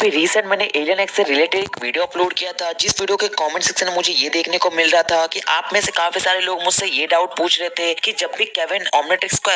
अभी रिसेंट मैंने alien x से रिलेटेड एक वीडियो अपलोड किया था, जिस वीडियो के कमेंट सेक्शन में मुझे ये देखने को मिल रहा था कि आप में से काफी सारे लोग मुझसे ये डाउट पूछ रहे थे कि जब भी केविन ओमनिट्रिक्स को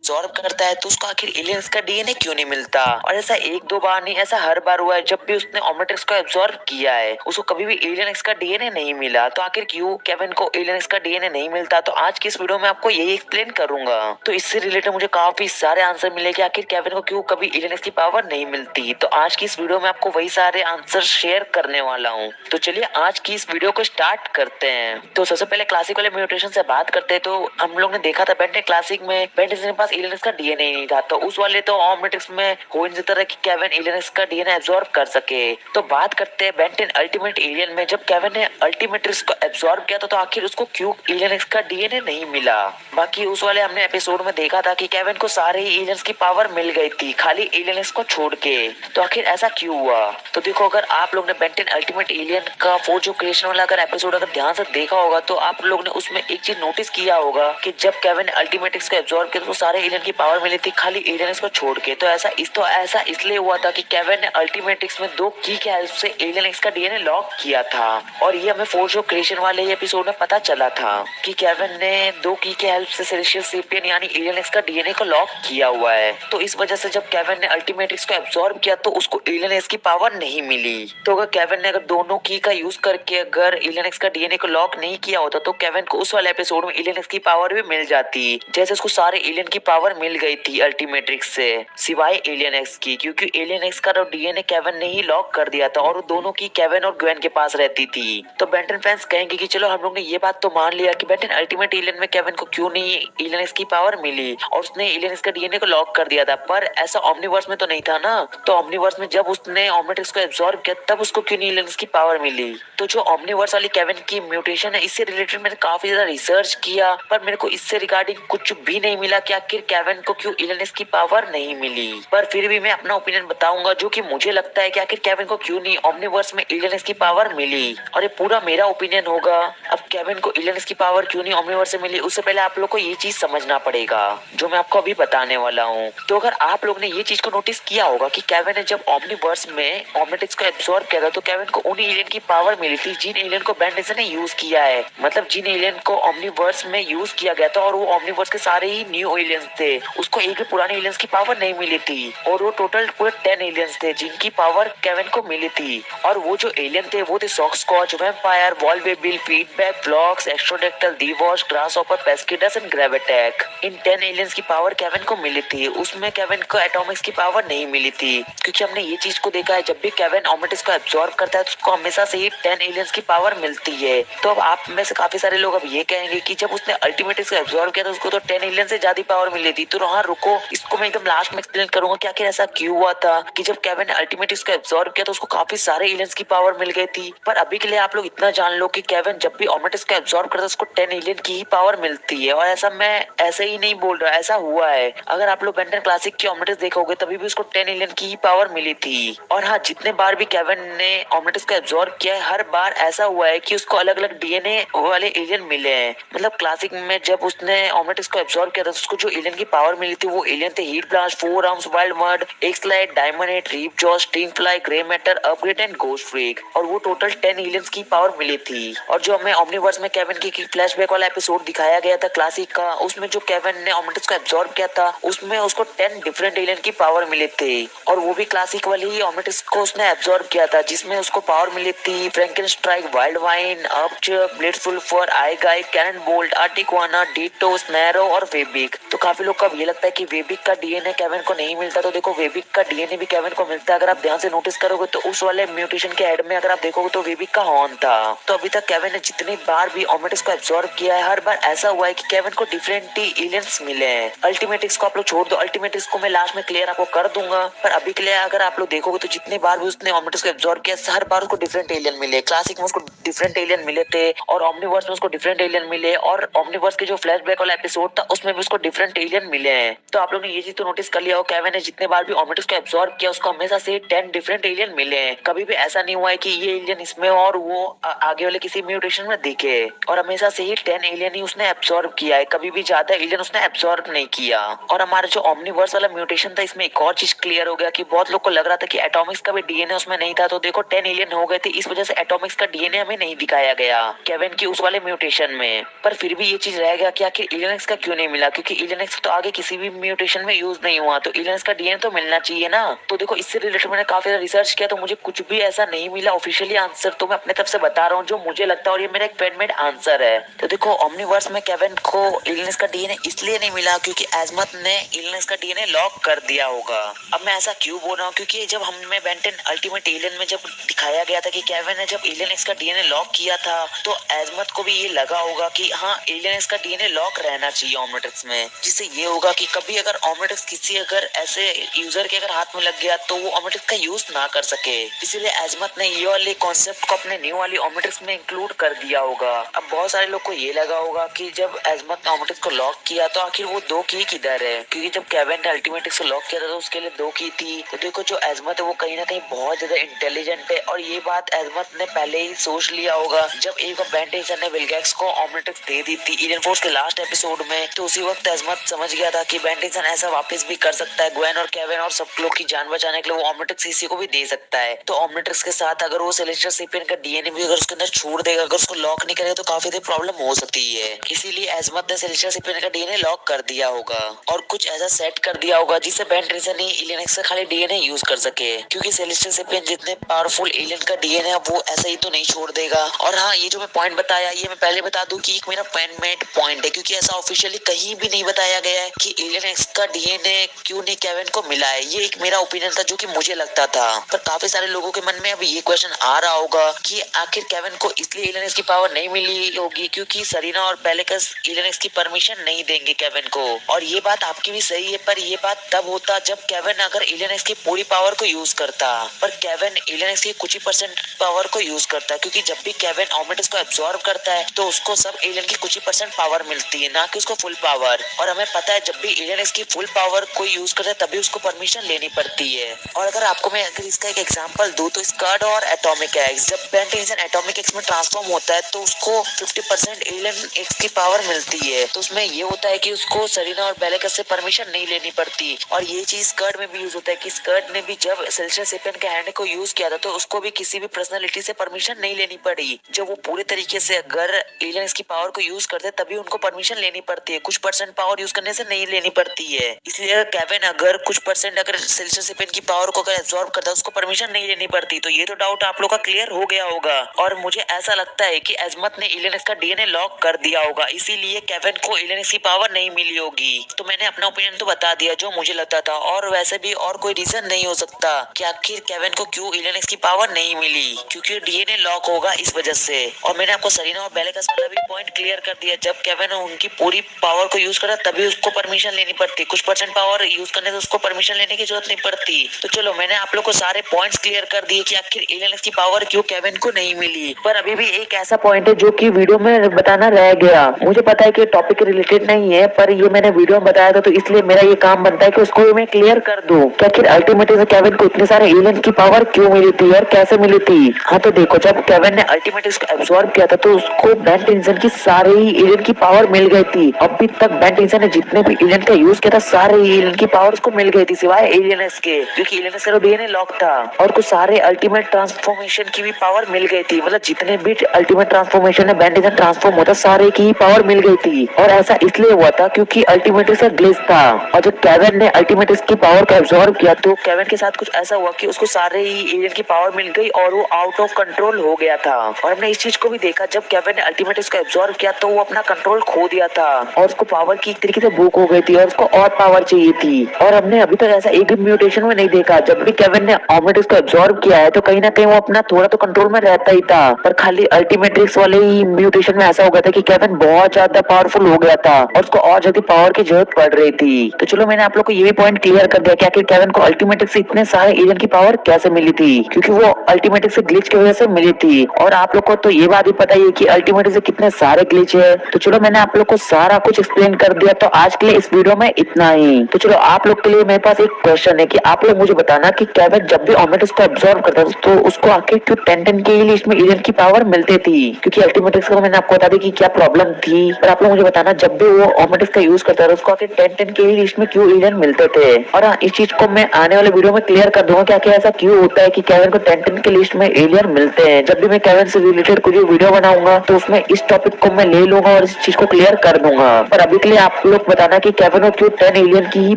एब्जॉर्ब करता है तो उसको आखिर एलियंस का डीएनए क्यों नहीं मिलता। और ऐसा एक दो बार नहीं, ऐसा हर बार हुआ है। जब भी उसने ओमनिट्रिक्स को एब्जॉर्ब किया है उसको कभी भी एलियन एक्स का डीएनए नहीं मिला। तो आखिर क्यों केविन को एलियन एक्स का डीएनए नहीं मिलता, तो आज की इस वीडियो में आपको यही एक्सप्लेन करूंगा। तो इससे रिलेटेड मुझे काफी सारे आंसर मिले कि आखिर केविन को क्यों कभी एलियन एक्स की पावर नहीं मिलती। तो आज की इस वीडियो में आपको वही सारे आंसर शेयर करने वाला हूँ। तो चलिए आज की इस वीडियो को स्टार्ट करते हैं। तो सबसे पहले क्लासिक वाले म्यूटेशन से बात करते हैं। तो हम लोग ने देखा था बेंटेन क्लासिक में बेंटेन के पास एलियन एक्स का डीएनए नहीं था, तो उस वाले तो ओमनिट्रिक्स में हो नहीं सकता कि केविन एलियन एक्स का डीएनए एब्जॉर्ब कर सके। तो बात करते हैं बेंटेन अल्टीमेट एलियन में, जब केविन ने अल्टीमेट्रिक्स को एब्जॉर्ब किया था तो आखिर उसको क्यों एलियन एक्स का डीएनए नहीं मिला। बाकी उस वाले हमने एपिसोड में देखा था कि केविन को सारे ही एलियंस की पावर मिल गई थी, खाली एलियन एक्स को छोड़ के। तो आखिर ऐसा क्यों हुआ। तो देखो, अगर आप लोग ने बेंटेन अल्टीमेट एलियन का फोर्ज ऑफ क्रिएशन वाला अगर एपिसोड अगर ध्यान से देखा होगा तो आप लोग ने उसमें एक चीज नोटिस किया होगा कि जब केविन ने अल्टीमेट्रिक्स को एब्जॉर्ब किया तो सारे एलियन की पावर मिली थी, खाली एलियन एक्स को छोड़ के। तो ऐसा इसलिए हुआ था कि केविन ने अल्टीमेट्रिक्स में दो की के हेल्प से एलियन एक्स का डीएनए लॉक किया था। और ये हमें फोर्ज ऑफ क्रिएशन वाले एपिसोड में पता चला था कि केविन ने दो की के हेल्प से सेलेस्टियल सेपियन यानी एलियन एक्स का डीएनए को लॉक किया हुआ है। तो इस वजह से जब केविन ने अल्टीमेट्रिक्स को एब्जॉर्ब किया तो उसको एलियन एक्स की पावर नहीं मिली। तो अगर केविन ने अगर दोनों की का यूज करके अगर एलियन एक्स का डीएनए को लॉक नहीं किया होता तो केविन को उस वाले एपिसोड में एलियन एक्स की पावर भी मिल जाती, जैसे उसको सारे एलियन की पावर मिल गई थी अल्टीमेट्रिक्स से, सिवाय एलियन एक्स की, क्योंकि एलियन एक्स का डीएनए केविन ने ही लॉक कर दिया था और दोनों की केविन और ग्वेन के पास रहती थी। तो बेंटन फैंस कहेंगे कि चलो हम लोग ने ये बात तो मान लिया कि बेंटन अल्टीमेट एलियन में केविन को क्यों नहीं एलियन एक्स की पावर मिली और उसने एलियन एक्स का डीएनए को लॉक कर दिया था, पर ऐसा ओमनीवर्स में तो नहीं था ना। तो ओमनीवर्स में जब उसने ओमनिट्रिक्स को एब्जॉर्ब किया तब उसको क्यों नहीं एलियन एक्स की पावर मिली। तो जो ओमनीवर्स वाली केविन की म्यूटेशन है, इससे रिलेटेड मैंने काफी ज्यादा रिसर्च किया, पर मेरे को इससे रिगार्डिंग कुछ भी नहीं मिला कि आखिर केविन को क्यों एलियन एक्स की पावर नहीं मिली। पर फिर भी मैं अपना ओपिनियन बताऊंगा जो कि मुझे लगता है कि आखिर केविन को क्यों नहीं ओमनीवर्स में एलियन एक्स की पावर मिली, और ये पूरा मेरा ओपिनियन होगा। अब केविन को एलियन एक्स की पावर क्यों नहीं ओमनीवर्स से मिली, उससे पहले आप लोग को ये चीज समझना पड़ेगा जो मैं आपको अभी बताने वाला हूँ। तो अगर आप लोग ने ये चीज को नोटिस किया होगा कि केविन ने जब ओमनीवर्स में ओमनिट्रिक्स को एब्जॉर्ब किया था तो केविन को उन एलियन की पावर मिली थी जिन एलियन को बेंटेन ने यूज किया है, मतलब जिन एलियन को ओमनीवर्स में यूज किया गया था और वो ओमनीवर्स के सारे ही न्यू एलियंस थे, उसको एक भी पुराने एलियंस की पावर नहीं मिली थी। और वो टोटल पूरे 10 एलियंस थे जिनकी पावर केविन को मिली थी। और वो जो एलियन थे वो थे सॉक्सकॉच, वैम्पायर, वॉलवेबिल, फीडबैक, फ्लॉक्स, एक्स्ट्रोडेक्टल, दीवॉश, ग्रासहॉपर, पेस्किडस एंड ग्रेविटेक। इन 10 एलियंस की पावर केविन को मिली थी। उसमें केविन को एटॉमिक्स की पावर नहीं मिली थी, क्योंकि हमने ये चीज को देखा है जब भी केविन ओमनिट्रिक्स को एब्जॉर्ब करता है तो उसको हमेशा से ही 10 एलियंस की पावर मिलती है। तो अब आप में से काफी सारे लोग अब ये कहेंगे कि जब उसने अल्टीमेट्रिक्स को एब्जॉर्ब किया तो उसको तो 10 एलियन से ज्यादा पावर मिली थी। तो हाँ रुको, इसको मैं एकदम लास्ट में एक्सप्लेन करूंगा कि आखिर ऐसा क्यों हुआ था कि जब केविन ने अल्टीमेट्रिक्स को एब्जॉर्ब किया तो उसको काफी सारे एलियंस की पावर मिल गई थी। पर अभी के लिए आप लोग इतना जान लो कि केविन जब भी ओमनिट्रिक्स को एब्जॉर्ब करता है उसको 10 एलियन की ही पावर मिलती है। और ऐसा मैं ऐसे ही नहीं बोल रहा, ऐसा हुआ है। अगर आप लोग बेंटन क्लासिक की ओमनिट्रिक्स देखोगे तभी भी उसको 10 एलियन की ही पावर मिली थी। और हाँ, जितने बार भी केविन ने ओमनिट्रिक्स को एब्जॉर्ब किया है हर बार ऐसा हुआ है कि उसको अलग अलग डीएनए वाले एलियन मिले हैं। मतलब क्लासिक में जब उसने ओमनिट्रिक्स को एब्जॉर्ब किया था उसको जो एलियन की पावर मिली थी वो एलियन थे heat blast, four arms, wild mutt, एक्सलाइट, diamond head, rip jaw, sting fly, grey matter, upgrade and ghost freak. और वो टोटल 10 एलियंस की पावर मिली थी। और जो हमें ओमनीवर्स में केविन की फ्लैशबैक वाला एपिसोड दिखाया गया था क्लासिक का, उसमें जो केविन ने ओमनिट्रिक्स को एब्जॉर्ब किया था उसमें उसको 10 डिफरेंट एलियन की पावर मिली थी। और वो भी क्लासिक वाली ही ओमनिट्रिक्स को उसने एब्जॉर्ब किया था, जिसमें उसको पावर मिली थी फ्रैंकन स्ट्राइक, वाइल्ड वाइन, अपच, ब्लेडफुल फॉर, आई गाय, कैनन बोल्ट, आर्टिक्वाना, डीटो, स्नैरो और वेबिक। तो काफी लोग का ये लगता है कि वेबिक का डीएनए केविन को नहीं मिलता, तो देखो वेबिक का डीएनए भी केविन को मिलता है। अगर आप ध्यान से नोटिस करोगे तो उस वाले म्यूटेशन के हेड में अगर आप देखोगे तो वेबिक का हॉर्न था। तो अभी तक केविन ने जितनी बार भी ओमनिट्रिक्स को एब्जॉर्ब किया है हर बार ऐसा हुआ है कि केविन को डिफरेंट एलियंस मिले हैं। अल्टीमेट्रिक्स को आप लोग छोड़ दो, अल्टीमेट्रिक्स को मैं लास्ट में क्लियर आपको कर दूंगा। पर अभी के लिए अगर आप लोग देखोगे तो जितने बार भी उसने ओमनिट्रिक्स को एब्जॉर्ब किया हर बार उसको डिफरेंट एलियन मिले। क्लासिक में उसको डिफरेंट एलियन मिले थे और ओमनीवर्स में उसको डिफरेंट एलियन मिले, और ओमनीवर्स के जो फ्लैशबैक वाला एपिसोड था उसमें भी उसको डिफरेंट एलियन मिले हैं। तो आप लोग ने ये चीज तो नोटिस कर लिया हो, केविन ने जितने बार भी ओमनिट्रिक्स को एब्सॉर्ब किया उसको हमेशा से 10 डिफरेंट एलियन मिले हैं। कभी भी ऐसा नहीं हुआ है कि ये एलियन इसमें और वो आगे वाले किसी म्यूटेशन में दिखे। और हमेशा से ही 10 एलियन ही उसने एब्सॉर्ब किया है, कभी भी ज्यादा एलियन उसने एब्सॉर्ब नहीं किया। और हमारा जो ओमनीवर्स वाला म्यूटेशन था इसमें एक और चीज क्लियर हो गया कि बहुत लोग को लग रहा था कि एटॉमिक्स का भी डीएनए उसमें नहीं था, तो देखो 10 एलियन हो गए थे, इस वजह से एटॉमिक्स का डीएनए हमें नहीं दिखाया गया केविन की उस वाले म्यूटेशन में। पर फिर भी ये चीज रह गया कि आखिर एलियन का क्यों नहीं मिला, क्योंकि एलियन तो आगे किसी भी म्यूटेशन में यूज नहीं हुआ, तो एलियन का डीएनए तो मिलना चाहिए ना। तो देखो इससे रिलेटेड मैंने काफी रिसर्च किया तो मुझे कुछ भी ऐसा नहीं मिला ऑफिशियली आंसर, तो मैं अपने तरफ से बता रहा हूँ जो मुझे लगता है और ये मेरा एक पेनमेड आंसर है। तो देखो ओमनीवर्स में केविन को एलियन का डीएनए इसलिए नहीं मिला क्योंकि एजमथ ने एलियन का डीएनए लॉक कर दिया होगा। अब मैं ऐसा क्यों बोल रहा हूँ, क्योंकि जब हमें बेन 10 अल्टीमेट एलियन में जब दिखाया गया था कि केविन ने जब एलियन का डीएनए लॉक किया था तो एजमथ को भी ये लगा होगा कि हाँ एलियन का डीएनए लॉक रहना चाहिए ओमनिट्रिक्स में, जिससे ये होगा कि कभी अगर ओमनिट्रिक्स किसी अगर ऐसे यूजर के अगर हाथ में लग गया तो वो ओमनिट्रिक्स का यूज ना कर सके। इसीलिए एजमथ ने ये वाले कॉन्सेप्ट को अपने न्यू वाली ओमनिट्रिक्स में इंक्लूड कर दिया होगा। अब बहुत सारे लोग को ये लगा होगा कि जब एजमथ ने ओमनिट्रिक्स को लॉक किया तो आखिर वो 2 की किधर है, क्योंकि जब केविन ने अल्टीमेट को लॉक किया था तो उसके लिए 2 की थी। तो देखो जो एजमथ है वो कहीं ना कहीं बहुत ज्यादा इंटेलिजेंट है और ये बात एजमथ ने पहले ही सोच लिया होगा। जब एक बार बेन 10 ने विलगैक्स को ओमनिट्रिक्स दे दी थी एलियन फोर्स के लास्ट एपिसोड में, तो उसी वक्त एजमथ समझ गया था कि बेन 10 ऐसा वापस भी कर सकता है, ग्वेन और केविन और सब लोग की जान बचाने के लिए वो ओमनिट्रिक्स इसी को भी दे सकता है। तो ओमनिट्रिक्स के साथ अगर वो सेलेस्टियल सेपियन का डीएनए भी अगर उसके अंदर छोड़ देगा, अगर उसको लॉक नहीं करेगा तो काफी देर प्रॉब्लम हो सकती है। इसीलिए एजमथ ने सेलेस्टियल सेपियन का डीएनए लॉक कर दिया होगा और कुछ ऐसा सेट कर दिया होगा जिससे बेन 10 ही एलियन का खाली डीएनए यूज कर सके, क्योंकि सेलेस्टियल सेपियन जितने पावरफुल एलियन का डीएनए वो ऐसा ही तो नहीं छोड़ देगा। और हाँ ये जो मैं पॉइंट बताया ये मैं पहले बता दूं कि एक मेरा पेनमेड पॉइंट है, क्योंकि ऐसा ऑफिशियली कहीं भी नहीं बताया गया है कि एलियन एक्स का डीएनए क्यों नहीं केविन को मिला है। ये एक मेरा ओपिनियन था जो कि मुझे लगता था, पर काफी सारे लोगों के मन में अब ये क्वेश्चन आ रहा होगा कि आखिर केविन को इसलिए एलियन एक्स की पावर नहीं मिली होगी क्योंकि सरीना और पेलिकस एलियन एक्स की परमिशन नहीं देंगे केविन को। और ये बात आपकी भी सही है, पर ये बात तब होता जब केविन अगर एलियन एक्स की पूरी पावर को यूज करता, पर केविन एलियन एक्स की कुछ ही परसेंट पावर को यूज करता है, क्योंकि जब भी केविन ओमनिट्रिक्स को एब्सॉर्ब करता है तो उसको सब एलियन की कुछ ही परसेंट पावर मिलती है, ना कि उसको फुल पावर। और हमें पता है जब भी एलियन इसकी फुल पावर कोई यूज करता है तभी उसको परमिशन लेनी पड़ती है। और अगर आपको मैं अगर इसका एक एग्जांपल दूं तो स्कर्ड और एटॉमिक एक्स, जब बेन 10 एटॉमिक एक्स में ट्रांसफॉर्म होता है तो उसको 50% एलियन एक्स की पावर मिलती है। तो उसमें ये होता है कि उसको सरीना और बेलिकस से परमिशन नहीं लेनी पड़ती। और ये चीज स्कर्ड में भी यूज होता है कि स्कर्ड ने भी जब सेलेस्टियल सेपियन के हैंड को यूज किया था तो उसको भी किसी भी पर्सनालिटी से परमिशन नहीं लेनी पड़ी। जब वो पूरे तरीके से अगर एलियन की पावर को यूज करते तभी उनको परमिशन लेनी पड़ती है, कुछ परसेंट पावर यूज करने से नहीं लेनी पड़ती है। इसलिए केविन अगर कुछ परसेंट अगर सेलेस्टियल सेपियन की पावर को अगर एब्सॉर्ब करता है उसको परमिशन नहीं लेनी पड़ती। तो ये तो डाउट आप लोग का क्लियर हो गया होगा। और मुझे ऐसा लगता है कि एजमथ ने एलियन का डीएनए लॉक कर दिया होगा, इसीलिए केविन को एलियन की पावर नहीं मिली होगी। तो मैंने अपना ओपिनियन तो बता दिया जो मुझे लगता था, और वैसे भी और कोई रीजन नहीं हो सकता कि आखिर केविन को क्यों एलियन की पावर नहीं मिली, क्योंकि डीएनए लॉक होगा इस वजह से। और मैंने आपको सरीना और बेलिकस वाला भी पॉइंट क्लियर कर दिया, जब केविन उनकी पूरी पावर को यूज करा तभी उसको परमिशन लेनी पड़ती, कुछ परसेंट पावर यूज करने से उसको परमिशन लेने की जरूरत नहीं पड़ती। तो चलो मैंने आप लोग को सारे पॉइंट्स क्लियर कर दिए कि आखिर एलियन की पावर क्यों केविन को नहीं मिली। पर अभी भी एक ऐसा पॉइंट है जो कि वीडियो में बताना रह गया। मुझे पता है कि टॉपिक रिलेटेड नहीं है, पर ये मैंने वीडियो में बताया था तो इसलिए मेरा ये काम बनता है कि उसको मैं क्लियर कर दूं कि आखिर अल्टीमेटली से केविन को इतने सारे एलियन की पावर क्यों मिली थी और कैसे मिली थी। हाँ तो देखो जब केविन ने अल्टीमेटली को एब्सॉर्ब किया था तो उसको बेन 10 की सारे ही एलियन की पावर मिल गई थी। अभी तक बेन 10 ने जितने भी एलियन का यूज किया था सारे एलियन की पावर उसको मिल गई थी सिवाय एलियन के, क्योंकि एलियन का डीएनए लॉक था। और कुछ सारे अल्टीमेट ट्रांसफॉर्मेशन की भी पावर मिल गई थी, मतलब जितने भी अल्टीमेट ट्रांसफॉर्मेशन में बेन 10 ट्रांसफॉर्म होता सारे की पावर मिल गई थी। और ऐसा इसलिए हुआ था क्योंकि अल्टीमेट से ग्लिच था, और जब केविन ने अल्टीमेट की पावर को एब्सॉर्ब किया तो केविन के साथ कुछ ऐसा हुआ कि उसको सारे ही एलियन की पावर मिल गई और वो आउट ऑफ कंट्रोल हो गया था। और हमने इस चीज को भी देखा जब केविन ने अल्टीमेट को एब्सॉर्ब किया तो वो अपना कंट्रोल खो दिया था और उसको पावर की एक तरीके से भूख हो गई थी और उसको और पावर चाहिए थी। और हमने अभी तक ऐसा एक भी म्यूटेशन में नहीं देखा जब भी केविन ने ओमनिट्रिक्स को एब्सॉर्ब किया है तो कहीं ना कहीं वो अपना थोड़ा तो कंट्रोल में रहता ही था। पर खाली अल्टीमेट्रिक्स वाले ही म्यूटेशन में ऐसा हो गया था कि केविन बहुत ज्यादा पावरफुल हो गया था और उसको और ज्यादा पावर की जरूरत पड़ रही थी। तो चलो मैंने आप लोग को ये भी पॉइंट क्लियर कर दिया कि आखिर केविन को अल्टीमेट्रिक्स से इतने सारे एलियन की पावर कैसे मिली थी, क्योंकि वो अल्टीमेट्रिक्स से ग्लिच की वजह से मिली थी। और आप लोग को तो ये बात भी पता ही है कि अल्टीमेट्रिक्स से कितने सारे ग्लिच है। तो चलो मैंने आप लोग को सारा कुछ एक्सप्लेन कर दिया, तो आज के लिए इस वीडियो में इतना ही। तो चलो आप लोग के लिए मेरे पास एक क्वेश्चन है कि आप लोग मुझे बताना कि केविन जब भी ओमेटिक्स को एब्जॉर्ब करता था तो उसको आखिर क्यों 10-10 के लिस्ट में एलियन की पावर मिलती थी, क्योंकि अल्टीमेटिक्स को मैंने आपको बता दी कि क्या प्रॉब्लम थी। और आप लोग मुझे बताना जब भी वो ओमेटिक्स का यूज करता था उसको आखिर 10-10 के लिस्ट में क्यों एलियन मिलते थे। और हाँ, इस चीज को मैं आने वाले वीडियो में क्लियर कर दूंगा कि ऐसा क्यों होता है कि केविन को 10-10 के लिस्ट में एलियन मिलते हैं। जब भी मैं केविन से रिलेटेड कुछ वीडियो बनाऊंगा तो उसमें इस टॉपिक को मैं ले लूंगा और इस चीज को क्लियर कर दूंगा। पर अभी के लिए आप लोग बताना कि केविन को क्यों 10 एलियन की ही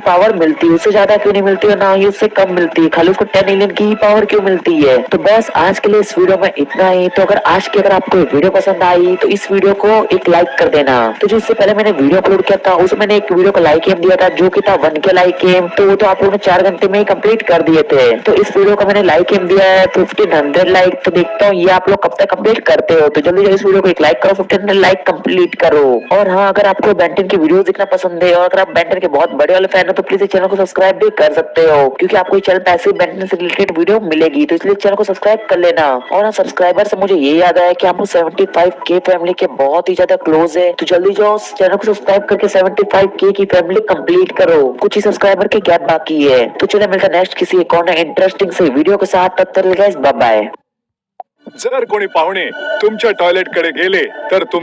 पावर मिलती है, उससे ज्यादा क्यों नहीं मिलती है, ना ही उससे कम मिलती है, खाली उसको 10 एलियन की ही पावर क्यों मिलती है। तो बस आज के लिए इस वीडियो में इतना ही। तो अगर आपको वीडियो पसंद आई तो इस वीडियो को एक लाइक कर देना। तो जो इससे पहले मैंने वीडियो अपलोड किया था उसमें मैंने एक वीडियो को लाइक एम दिया था जो कि था 1 के लाइक एम, तो वो तो आप लोगों ने 4 घंटे में ही कंप्लीट कर दिए थे। तो इस वीडियो को मैंने लाइक एम दिया है 1500 लाइक। तो देखता हूँ ये आप लोग कब तक कंप्लीट करते हो। तो जल्दी जल्दी इस वीडियो को एक लाइक करो, 1500 लाइक कंप्लीट करो। और हाँ, अगर आपको बेंटन की वीडियो देखना पसंद है और अगर आप बेंटन के बहुत बड़े वाले फैन हो तो प्लीज इस चैनल को सब्सक्राइब भी कर सकते हो, क्योंकि आपको इस चैनल पे ऐसे बेंटन से रिलेटेड वीडियो मिलेगी। तो इसलिए चैनल को सब्सक्राइब कर लेना। और हाँ, सब्सक्राइबर से मुझे ये याद आया कि हम 75K फैमिली के बहुत ही ज्यादा क्लोज है। तो जल्दी जाओ चैनल को सब्सक्राइब करके 75K की फैमिली कंप्लीट करो, कुछ ही सब्सक्राइबर के गैप बाकी है। तो चलिए मिलता है नेक्स्ट किसी एक और इंटरेस्टिंग से वीडियो के साथ। तब तक गाइस बाय बाय। जर कोणी पाहुणे तुमच्या टॉयलेट कडे गेले तर तुमचा